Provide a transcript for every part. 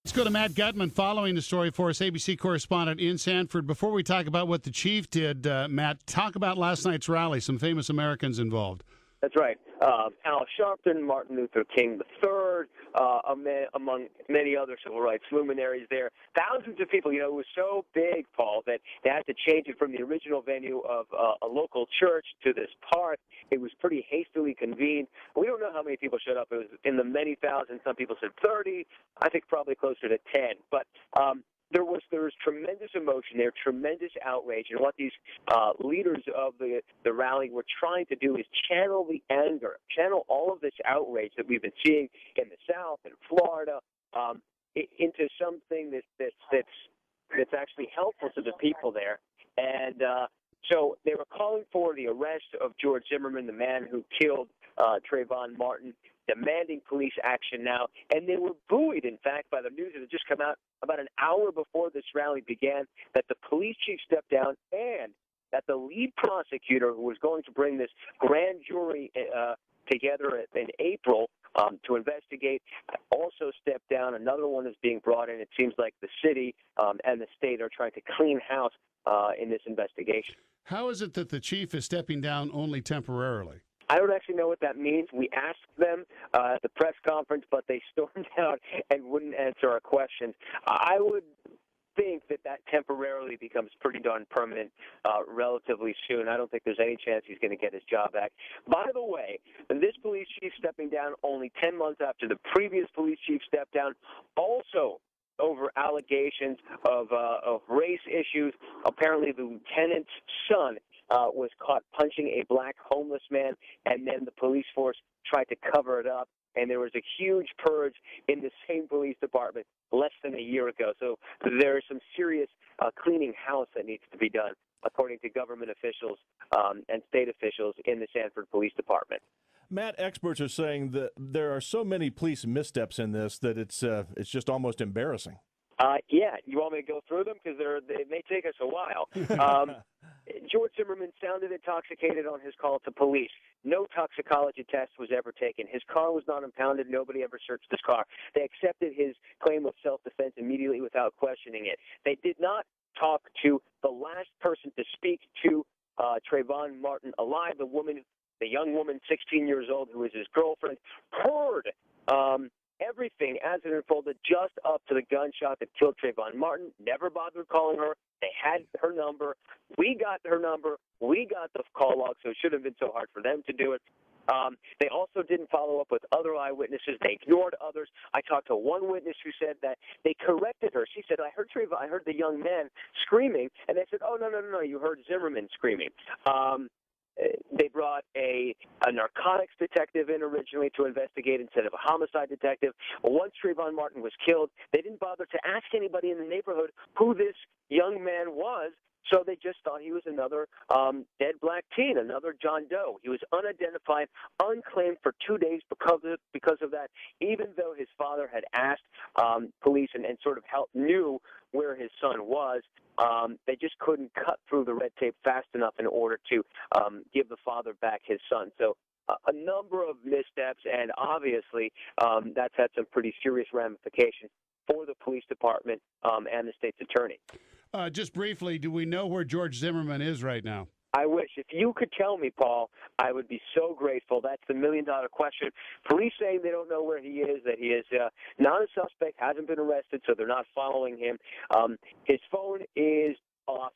Let's go to Matt Gutman following the story for us, ABC correspondent in Sanford. Before we talk about what the chief did, Matt, talk about last night's rally, some famous Americans involved. That's right. Al Sharpton, Martin Luther King III, among many other civil rights luminaries there. Thousands of people. It was so big, Paul, that they had to change it from the original venue of a local church to this park. It was pretty hastily convened. We don't know how many people showed up. It was in the many thousands. Some people said 30. I think probably closer to 10. But there was tremendous emotion there, tremendous outrage, and what these leaders of the rally were trying to do is channel the anger, channel all of this outrage that we've been seeing in the South and Florida into something that's actually helpful to the people there. And so they were calling for the arrest of George Zimmerman, the man who killed Trayvon Martin, demanding police action now. And they were buoyed, in fact, by the news that had just come out about an hour before this rally began, that the police chief stepped down and that the lead prosecutor, who was going to bring this grand jury together in April to investigate, also stepped down. Another one is being brought in. It seems like the city and the state are trying to clean house in this investigation. How is it that the chief is stepping down only temporarily? I don't actually know what that means. We asked them at the press conference, but they stormed out and wouldn't answer our questions. I would think that temporarily becomes pretty darn permanent relatively soon. I don't think there's any chance he's going to get his job back. By the way, this police chief stepping down only 10 months after the previous police chief stepped down, also over allegations of race issues. Apparently the lieutenant's son was caught punching a black homeless man, and then the police force tried to cover it up, and there was a huge purge in the same police department less than a year ago. So there is some serious cleaning house that needs to be done, according to government officials and state officials in the Sanford Police Department. Matt, experts are saying that there are so many police missteps in this that it's just almost embarrassing. Yeah, you want me to go through them? Because it may take us a while. George Zimmerman sounded intoxicated on his call to police. No toxicology test was ever taken. His car was not impounded. Nobody ever searched his car. They accepted his claim of self-defense immediately without questioning it. They did not talk to the last person to speak to Trayvon Martin alive, the young woman, 16 years old, who was his girlfriend, heard everything as it unfolded just up to the gunshot that killed Trayvon Martin. Never bothered calling her. They had her number. We got her number. We got the call log, so it shouldn't have been so hard for them to do it. They also didn't follow up with other eyewitnesses. They ignored others. I talked to one witness who said that they corrected her. She said, I heard the young man screaming, and they said, oh, no, you heard Zimmerman screaming. They brought a narcotics detective in originally to investigate instead of a homicide detective. Once Trayvon Martin was killed, they didn't bother to ask anybody in the neighborhood who this young man was, so they just thought he was another dead black teen, another John Doe. He was unidentified, unclaimed for 2 days because of that, even though his father had asked police and sort of knew where his son was. They just couldn't cut through the red tape fast enough in order to give the father back his son. So a number of missteps, and obviously that's had some pretty serious ramifications for the police department and the state's attorney. Just briefly, do we know where George Zimmerman is right now? I wish. If you could tell me, Paul, I would be so grateful. That's the million-dollar question. Police saying they don't know where he is, that he is not a suspect, hasn't been arrested, so they're not following him. His phone is off.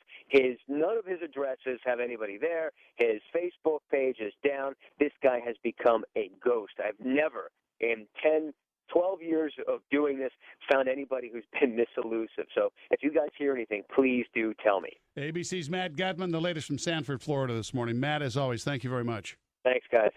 None of his addresses have anybody there. His Facebook page is down. This guy has become a ghost. I've never, in 12 years of doing this, found anybody who's been this elusive. So if you guys hear anything, please do tell me. ABC's Matt Gutman, the latest from Sanford, Florida this morning. Matt, as always, thank you very much. Thanks, guys.